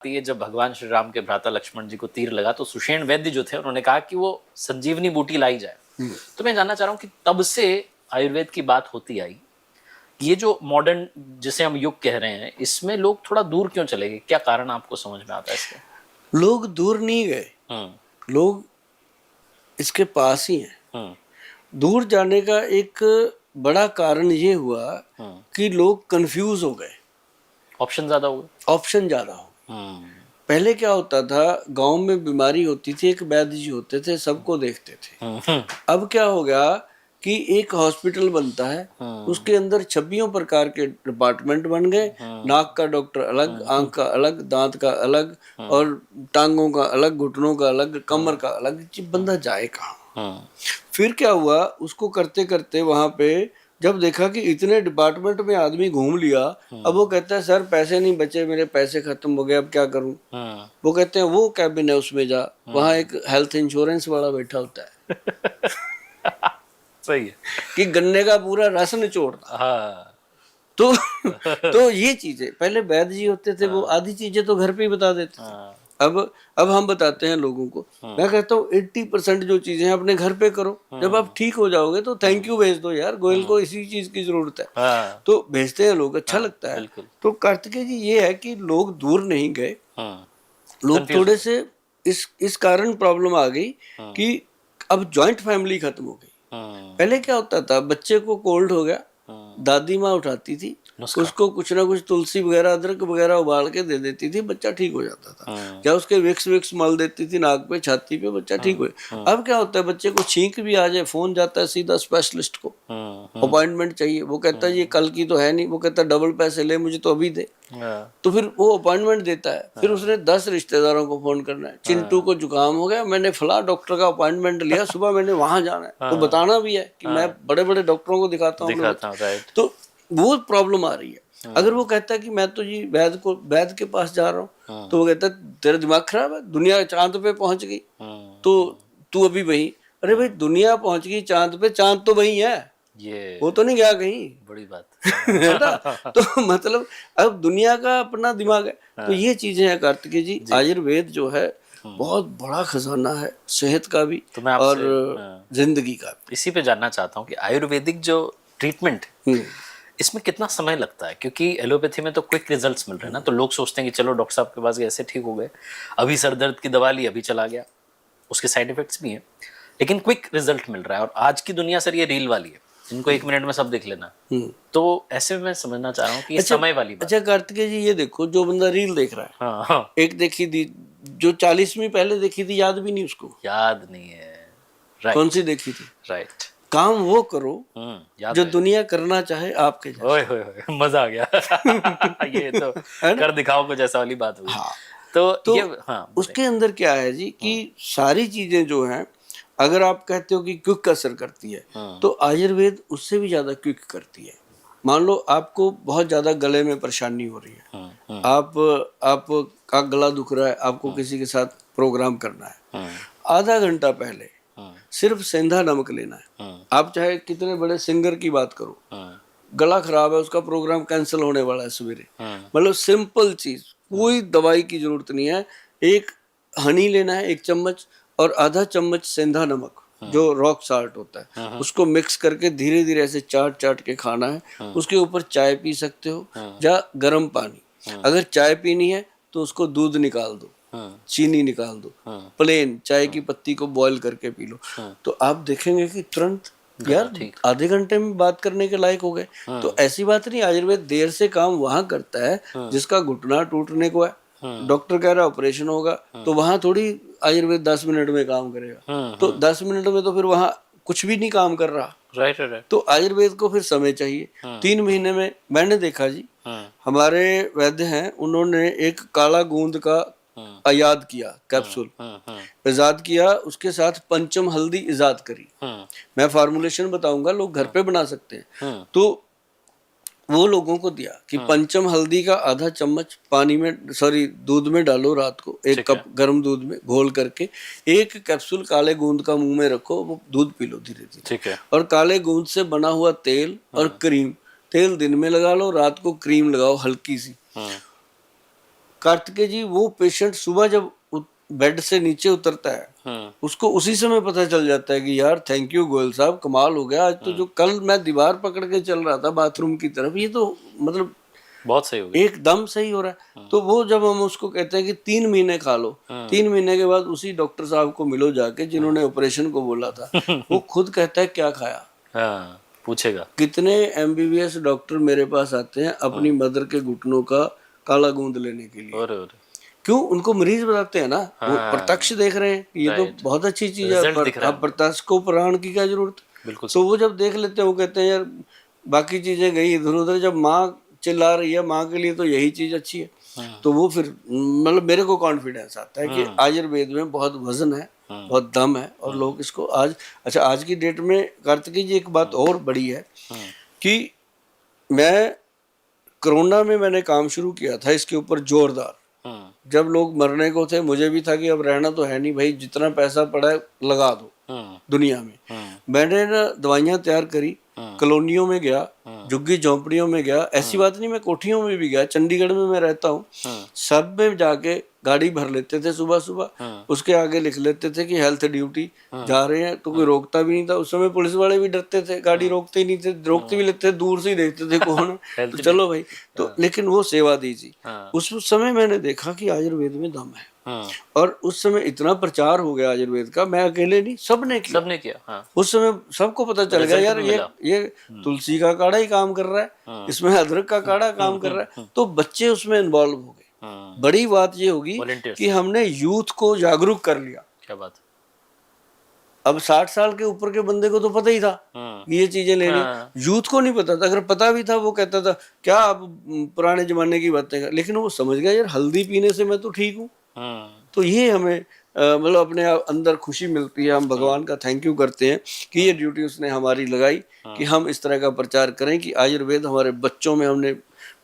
ये जब भगवान श्री राम के भ्राता लक्ष्मण जी को तीर लगा तो सुषेण वैद्य जो थे उन्होंने कहा कि वो संजीवनी बूटी लाई जाए। तो मैं जानना चाह रहा हूँ कि तब से आयुर्वेद की बात होती आई, ये जो मॉडर्न जिसे हम युग कह रहे हैं इसमें लोग थोड़ा दूर क्यों चले गए? क्या कारण आपको समझ में आता है इसके? लोग दूर नहीं गए, लोग इसके पास ही हैं। दूर जाने का एक बड़ा कारण ये हुआ कि लोग कंफ्यूज हो गए, ऑप्शन ज्यादा हो गए। ऑप्शन ज्यादा हो गए। पहले क्या होता था, गांव में बीमारी होती थी, एक वैद्य जी होते थे, सबको देखते थे। अब क्या हो गया कि एक हॉस्पिटल बनता है, उसके अंदर 26 प्रकार के डिपार्टमेंट बन गए। नाक का डॉक्टर अलग, आंख का अलग, दांत का अलग, और टांगों का अलग, घुटनों का अलग, कमर का अलग। बंदा जाए कहाँ? फिर क्या हुआ, उसको करते करते वहां पे जब देखा कि इतने डिपार्टमेंट में आदमी घूम लिया, अब वो कहता है सर पैसे नहीं बचे, मेरे पैसे खत्म हो गए, अब क्या करूं? वो कहते हैं वो कैबिन है उसमें जा, वहां एक हेल्थ इंश्योरेंस वाला बैठा होता है। सही है कि गन्ने का पूरा रस निचोड़ता। हाँ। तो ये चीजें पहले वैद्य जी होते थे, वो आधी चीजें तो घर पे ही बता देते थे। अब हम बताते हैं लोगों को। मैं कहता हूँ 80% जो चीजें हैं अपने घर पे करो, जब आप ठीक हो जाओगे तो थैंक यू भेज दो, यार गोयल को इसी चीज की जरूरत है। तो भेजते हैं लोग, अच्छा लगता है। तो कार्तिकेय जी ये है कि लोग दूर नहीं गए, लोग थोड़े से इस कारण प्रॉब्लम आ गई कि अब जॉइंट फैमिली खत्म हो गई। पहले क्या होता था, बच्चे को कोल्ड हो गया, दादी माँ उठाती थी, उसको कुछ ना कुछ तुलसी वगैरह, अदरक वगैरह उबाल के दे देती थी, बच्चा ठीक हो जाता था। या उसके विक्स विक्स मल देती थी नाक पे, छाती पे, बच्चा ठीक हो गया। अब क्या होता है, बच्चे को छींक भी आ जाए, फोन जाता है सीधा स्पेशलिस्ट को, अपॉइंटमेंट चाहिए। वो कहता है ये कल की तो है नहीं, वो कहता है डबल पैसे ले, मुझे तो अभी दे। तो फिर वो अपॉइंटमेंट देता है, फिर उसने 10 रिश्तेदारों को फोन करना है, चिंटू को जुकाम हो गया, मैंने फला डॉक्टर का अपॉइंटमेंट लिया, सुबह मैंने वहां जाना है। तो बताना भी है कि मैं बड़े बड़े डॉक्टरों को दिखाता हूँ। तो वो प्रॉब्लम आ रही है। अगर वो कहता है कि मैं तो जी वैद्य के पास जा रहा हूँ, तो वो कहता है तेरा दिमाग खराब है, दुनिया चांद पे पहुंच गई, तो तू अभी वही। अरे भाई दुनिया पहुंच गई चांद पे, चांद तो वही है, ये वो तो नहीं गया कहीं। बड़ी बात है ना? तो मतलब अब दुनिया का अपना दिमाग है। तो ये चीजें हैं कार्तिकेय जी। आयुर्वेद जो है बहुत बड़ा खजाना है, सेहत का भी तो मैं और जिंदगी का भी। इसी पे जानना चाहता हूँ कि आयुर्वेदिक जो ट्रीटमेंट इसमें कितना समय लगता है? क्योंकि एलोपैथी में तो क्विक रिजल्ट्स मिल रहे हैं ना, तो लोग सोचते हैं कि चलो डॉक्टर साहब के पास गए, ऐसे ठीक हो गए, अभी सर दर्द की दवा ली, अभी चला गया, उसके साइड इफेक्ट्स भी हैं, लेकिन क्विक रिजल्ट मिल रहा है। और आज की दुनिया सर ये रील वाली है, इनको 1 मिनट में सब देख लेना। तो ऐसे में मैं समझना चाह रहा हूँ कि ये समय वाली बात। अच्छा कार्तिकेय जी ये देखो, जो बंदा रील देख रहा है, हाँ। एक देखी थी जो 40वीं पहले देखी थी, याद भी नहीं उसको, याद नहीं है। राइट। कौन सी देखी थी? राइट। काम वो करो जो दुनिया करना चाहे आपके जैसा। ओए होए मजा आ गया। ये तो कर दिखाओ कुछ ऐसा वाली बात हुई। हाँ। तो ये हाँ, उसके अंदर क्या है जी कि सारी चीजें जो हैं, अगर आप कहते हो कि क्विक असर करती है, तो आयुर्वेद उससे भी ज्यादा क्विक करती है। मान लो आपको बहुत ज्यादा गले में परेशानी हो रही है, आप का गला दुख रहा है, आपको किसी के साथ प्रोग्राम करना है, आधा घंटा पहले सिर्फ सेंधा नमक लेना है। आप चाहे कितने बड़े सिंगर की बात करो, गला खराब है, उसका प्रोग्राम कैंसिल होने वाला है सवेरे, मतलब सिंपल चीज, कोई दवाई की जरूरत नहीं है। एक हनी लेना है 1 चम्मच, और आधा चम्मच सेंधा नमक जो रॉक साल्ट होता है, उसको मिक्स करके धीरे धीरे ऐसे चाट चाट के खाना है। उसके ऊपर चाय पी सकते हो या गर्म पानी। अगर चाय पीनी है तो उसको दूध निकाल दो, चीनी निकाल दो, प्लेन चाय की पत्ती को बॉईल करके पी लो। तो आप देखेंगे कि तुरंत यार आधे घंटे में बात करने के लायक हो गए। तो ऐसी बात नहीं, आयुर्वेद देर से काम वहां करता है जिसका घुटना टूटने को है, डॉक्टर कह रहा है ऑपरेशन होगा, तो वहां थोड़ी आयुर्वेद 10 मिनट में काम करेगा। तो 10 मिनट में तो फिर वहां कुछ भी नहीं काम कर रहा। राइट। तो आयुर्वेद को फिर समय चाहिए। 3 महीने में मैंने देखा जी, हमारे वैद्य हैं, उन्होंने एक काला गूंद का इजाद किया, कैप्सूल इजाद किया, उसके साथ पंचम हल्दी इजाद करी। मैं फार्मूलेशन बताऊंगा, लोग घर पे बना सकते हैं। तो वो लोगों को दिया कि पंचम हल्दी का आधा चम्मच पानी में, दूध में डालो, रात को 1 कप गर्म दूध में घोल करके 1 कैप्सूल काले गूंद का मुंह में रखो, वो दूध पी लो धीरे धीरे। और काले गूंद से बना हुआ तेल और क्रीम, तेल दिन में लगा लो, रात को क्रीम लगाओ हल्की सी। कार्तिकेय जी वो पेशेंट सुबह जब बेड से नीचे उतरता है उसको उसी समय पता चल जाता है कि यार थैंक यू गोयल साहब, कमाल हो गया आज तो, जो कल मैं दीवार पकड़ के चल रहा था बाथरूम की तरफ, ये तो मतलब बहुत सही हो गया। एकदम सही हो रहा है। तो वो जब हम उसको कहते हैं कि 3 महीने खा लो, 3 महीने के बाद उसी डॉक्टर साहब को मिलो जाके जिन्होंने ऑपरेशन को बोला था, वो खुद कहता है क्या खाया। हाँ, पूछेगा। कितने एमबीबीएस डॉक्टर मेरे पास आते हैं अपनी मदर के घुटनों का काला गूंद लेने के लिए। और क्यों? उनको मरीज बताते हैं ना, वो प्रत्यक्ष देख रहे हैं कि ये तो बहुत अच्छी चीज है, अब प्रत्यक्ष को प्रमाण की क्या जरूरत। बिल्कुल। तो वो जब देख लेते हैं वो कहते हैं यार बाकी चीजें गई इधर उधर, जब माँ चिल्ला रही है माँ के लिए तो यही चीज अच्छी है। तो वो फिर मतलब मेरे को कॉन्फिडेंस आता है कि आयुर्वेद में बहुत वजन है, बहुत दम है, और लोग इसको आज, अच्छा आज की डेट में कार्तिकेय जी एक बात और बड़ी है कि मैं कोरोना में मैंने काम शुरू किया था इसके ऊपर जोरदार। जब लोग मरने को थे मुझे भी था कि अब रहना तो है नहीं भाई, जितना पैसा पड़ा है लगा दो दुनिया में। मैंने ना दवाइयाँ तैयार करी, कॉलोनियों में गया, झुग्गी झोंपड़ियों में गया, ऐसी बात नहीं मैं कोठियों में भी गया, चंडीगढ़ में मैं रहता हूँ, सब में जाके गाड़ी भर लेते थे सुबह सुबह, उसके आगे लिख लेते थे कि हेल्थ ड्यूटी जा रहे हैं, तो कोई रोकता भी नहीं था। उस समय पुलिस वाले भी डरते थे, गाड़ी रोकते ही नहीं थे, रोकते भी लेते थे दूर से ही देखते थे कौन है तो चलो भाई, तो लेकिन वो सेवा दी थी। उस समय मैंने देखा कि आयुर्वेद में दम है, और उस समय इतना प्रचार हो गया आयुर्वेद का, मैं अकेले नहीं सबने किया। उस समय सबको पता चल गया यार ये तुलसी का काढ़ा ही काम कर रहा है, इसमें अदरक का काढ़ा काम कर रहा है, तो बच्चे उसमें इन्वॉल्व हो गए। बड़ी बात ये होगी कि हमने यूथ को जागरूक कर लिया। क्या बात। अब 60 साल के ऊपर के बंदे को तो पता ही था कि ये चीजें लेनी, यूथ को नहीं पता था। अगर पता भी था वो कहता था क्या आप पुराने जमाने की बातें कर, लेकिन वो समझ गया यार हल्दी पीने से मैं तो ठीक हूँ। तो ये हमें मतलब अपने अंदर खुशी मिलती है, हम भगवान का थैंक यू करते हैं कि ये ड्यूटी उसने हमारी लगाई कि हम इस तरह का प्रचार करें कि आयुर्वेद हमारे बच्चों में हमने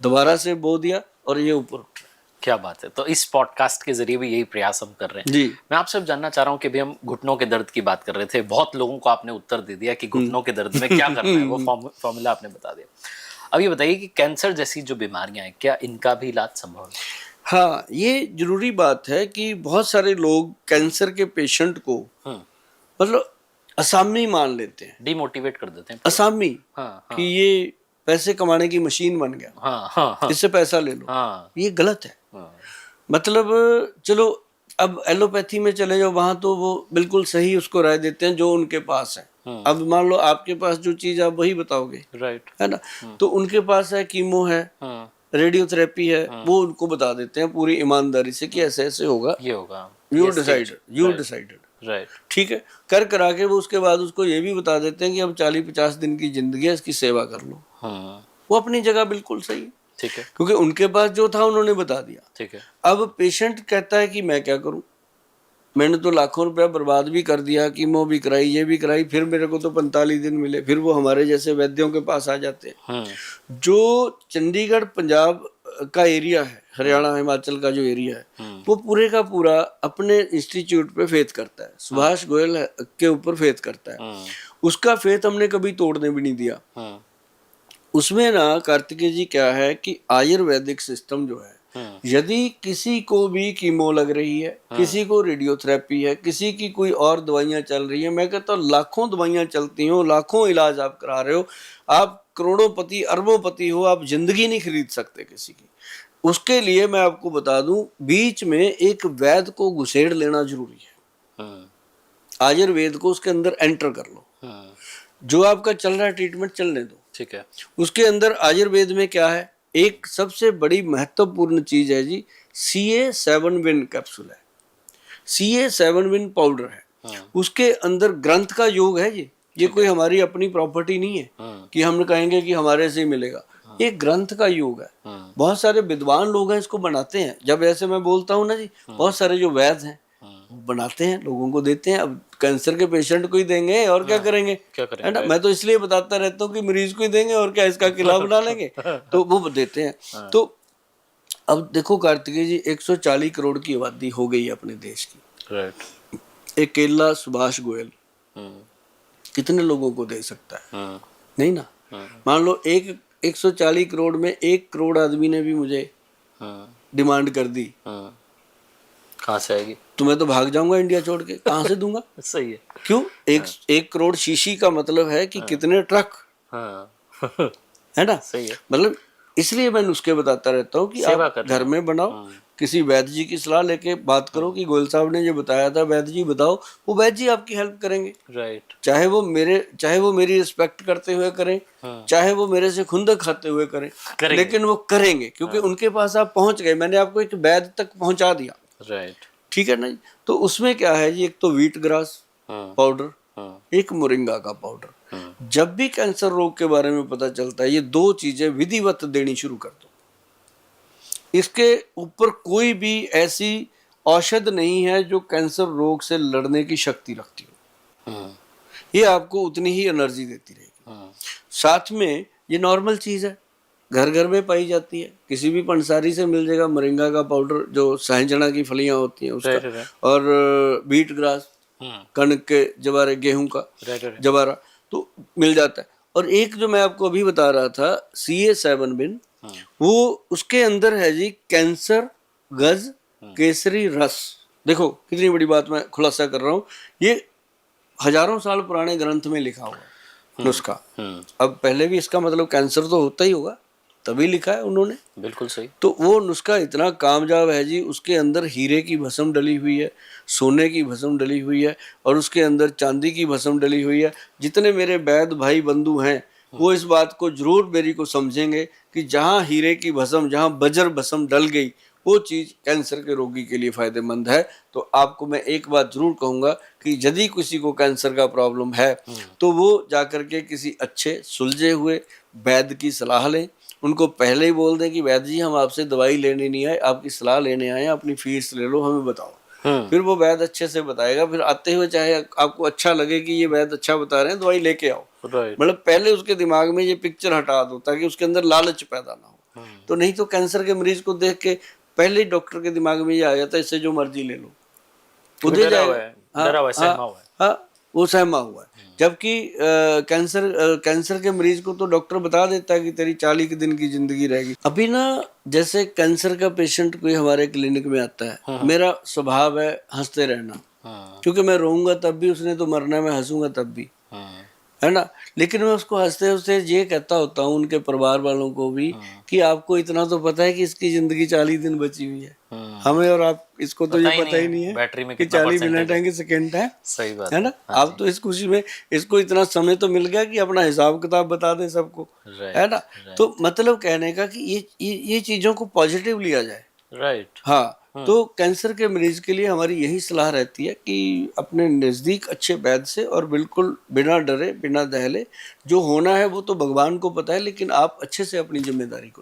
दोबारा से बो दिया और ये ऊपर उठ रहा है। क्या बात है। तो इस पॉडकास्ट के जरिए भी यही प्रयास हम कर रहे हैं जी। मैं आपसे जानना चाह रहा हूँ कि भी हम घुटनों के दर्द की बात कर रहे थे, बहुत लोगों को आपने उत्तर दे दिया कि घुटनों के दर्द में क्या करना है, वो फॉर्मूला आपने बता दिया। अब ये बताइए कि कैंसर जैसी जो बीमारियां हैं क्या इनका भी इलाज संभव है? हाँ, ये जरूरी बात है कि बहुत सारे लोग कैंसर के पेशेंट को मतलब असामी मान लेते हैं, डिमोटिवेट कर देते हैं असामी। कि ये पैसे कमाने की मशीन बन गया, इससे पैसा ले लो। ये गलत है। मतलब चलो अब एलोपैथी में चले जाओ, वहां तो वो बिल्कुल सही उसको राय देते हैं जो उनके पास है। अब मान लो आपके पास जो चीज आप वही बताओगे, राइट है ना, तो उनके पास है कीमो है, रेडियोथेरेपी है, वो उनको बता देते हैं पूरी ईमानदारी से कि ऐसे ऐसे होगा, ये होगा, यू डिसाइडेड राइट, ठीक है, कर करा के वो उसके बाद उसको ये भी बता देते हैं कि अब 40-50 दिन की जिंदगी है, इसकी सेवा कर लो। वो अपनी जगह बिल्कुल सही है, ठीक है, क्योंकि उनके पास जो था उन्होंने बता दिया। ठीक है। अब पेशेंट कहता है कि मैं क्या करूं, मैंने तो लाखों रुपया बर्बाद भी कर दिया, कीमो भी कराई, ये भी कराई, फिर मेरे को तो 45 दिन मिले। फिर वो हमारे जैसे वैद्यों के पास आ जाते हैं। जो चंडीगढ़ पंजाब का एरिया है, हरियाणा हिमाचल का जो एरिया है, वो पूरे का पूरा अपने इंस्टीट्यूट पे फेथ करता है, सुभाष गोयल के ऊपर फेथ करता है। उसका फेथ हमने कभी तोड़ने भी नहीं दिया। उसमें ना कार्तिकेय जी क्या है कि आयुर्वेदिक सिस्टम जो है, यदि किसी को भी कीमो लग रही है, किसी को रेडियोथेरेपी है, किसी की कोई और दवाइयां चल रही है, मैं कहता हूँ लाखों दवाइयां चलती हो, लाखों इलाज आप करा रहे हो, आप करोड़ोंपति अरबोंपति हो, आप जिंदगी नहीं खरीद सकते किसी की। उसके लिए मैं आपको बता दूं, बीच में एक वैद्य को घुसेड़ लेना जरूरी है। आयुर्वेद को उसके अंदर एंटर कर लो, जो आपका चल रहा है ट्रीटमेंट चलने दो, ठीक है। उसके अंदर आयुर्वेद में क्या है, एक सबसे बड़ी महत्वपूर्ण चीज है जी, CA7 विन कैप्सूल है, CA7 विन पाउडर है। उसके अंदर ग्रंथ का योग है जी, ये कोई हमारी अपनी प्रॉपर्टी नहीं है कि हम कहेंगे कि हमारे से ही मिलेगा। ये ग्रंथ का योग है। बहुत सारे विद्वान लोग हैं इसको बनाते हैं। जब ऐसे मैं बोलता हूँ ना जी, बहुत सारे जो वैद्य हैं बनाते हैं, लोगों को देते हैं। अब कैंसर के पेशेंट को ही देंगे और क्या करेंगे, है ना। मैं तो इसलिए बताता रहता हूँ कि मरीज को ही देंगे और क्या इसका किला बना लेंगे, तो वो देते हैं। तो अब देखो कार्तिकेय जी, 140 करोड़ की आबादी हो गई है अपने देश की। एक केला सुभाष गोयल कितने लोगों को दे सकता है? नहीं ना। मान लो 140 करोड़ में 1 करोड़ आदमी ने भी मुझे डिमांड कर दी कहाँ से आएगी? तो मैं तो भाग जाऊंगा इंडिया छोड़ के, कहाँ से दूंगा? सही है। क्यों? 1 करोड़ शीशी का मतलब है कि कितने ट्रक, हाँ है ना? सही है। मतलब इसलिए मैं नुस्खे बताता रहता हूँ कि सेवा आप करना। घर में बनाओ, किसी वैद्य जी की सलाह लेके बात करो कि गोयल साहब ने जो बताया था वैद्य जी बताओ, वो वैद्य जी आपकी हेल्प करेंगे। राइट। चाहे वो मेरी रिस्पेक्ट करते हुए करें, चाहे वो मेरे से खुंदक खाते हुए करें, लेकिन वो करेंगे क्योंकि उनके पास आप पहुंच गए, मैंने आपको एक वैद्य तक पहुंचा दिया। राइट। ठीक है ना जी? तो उसमें क्या है जी, एक तो व्हीट ग्रास पाउडर, एक मोरिंगा का पाउडर। जब भी कैंसर रोग के बारे में पता चलता है, ये 2 चीजें विधिवत देनी शुरू कर दो। इसके ऊपर कोई भी ऐसी औषध नहीं है जो कैंसर रोग से लड़ने की शक्ति रखती हो। ये आपको उतनी ही एनर्जी देती रहेगी। साथ में ये नॉर्मल चीज है, घर घर में पाई जाती है, किसी भी पंसारी से मिल जाएगा मोरिंगा का पाउडर, जो सहजना की फलियां होती हैं उसका, और व्हीट ग्रास, कणक के जवारे, गेहूं का जवारा, तो मिल जाता है। और एक जो मैं आपको अभी बता रहा था CA7 बिन, वो उसके अंदर है जी कैंसर गज केसरी रस। देखो कितनी बड़ी बात मैं खुलासा कर रहा हूँ, ये हजारों साल पुराने ग्रंथ में लिखा हुआ है नुस्खा। अब पहले भी इसका मतलब कैंसर तो होता ही होगा, तभी लिखा है उन्होंने। बिल्कुल सही। तो वो नुस्खा इतना कामयाब है जी, उसके अंदर हीरे की भस्म डली हुई है, सोने की भस्म डली हुई है, और उसके अंदर चांदी की भस्म डली हुई है। जितने मेरे वैद्य भाई बंधु हैं वो इस बात को जरूर मेरी को समझेंगे कि जहाँ हीरे की भस्म, जहाँ बजर भस्म डल गई, वो चीज कैंसर के रोगी के लिए फायदेमंद है। तो आपको मैं एक बात जरूर कहूंगा कि यदि किसी को कैंसर का प्रॉब्लम है तो वो जाकर के किसी अच्छे सुलझे हुए वैद्य की सलाह लें। उनको पहले ही बोल दें कि वैद्य जी हम आपसे दवाई लेने नहीं आए, आपकी सलाह लेने आए हैं, अपनी फीस ले लो, हमें बताओ। फिर वो वैद्य अच्छे से बताएगा। फिर आते हुए चाहे आपको अच्छा लगे कि ये वैद्य अच्छा बता रहे हैं, दवाई लेके आओ। मतलब पहले उसके दिमाग में ये पिक्चर हटा दो ताकि उसके अंदर लालच पैदा ना हो। तो नहीं तो कैंसर के मरीज को देख के पहले ही डॉक्टर के दिमाग में ये आ जाता है इससे जो मर्जी ले लो, उधर जाएगा। हाँ, वो सहमा हुआ है। जबकि कैंसर के मरीज को तो डॉक्टर बता देता है कि तेरी 40 दिन की जिंदगी रहेगी। अभी ना जैसे कैंसर का पेशेंट कोई हमारे क्लिनिक में आता है, मेरा स्वभाव है हंसते रहना, क्योंकि मैं रोऊंगा तब भी, उसने तो मरना है, मैं हंसूंगा तब भी, है ना। लेकिन मैं उसको हंसते हंसते ये कहता होता हूँ उनके परिवार वालों को भी कि आपको इतना तो पता है कि इसकी जिंदगी 40 दिन बची हुई है, हमें और आप इसको तो ये पता ही नहीं है बैटरी में कि 40 मिनट है कि सेकेंड है। सही बात है ना। आप तो इस खुशी में, इसको इतना समय तो मिल गया कि अपना हिसाब किताब बता दे सबको, है ना। तो मतलब कहने का कि ये चीजों को पॉजिटिव लिया जाए। राइट। हाँ, तो कैंसर के मरीज के लिए हमारी यही सलाह रहती है कि अपने नज़दीक अच्छे वैद्य से, और बिल्कुल बिना डरे बिना दहले, जो होना है वो तो भगवान को पता है, लेकिन आप अच्छे से अपनी जिम्मेदारी को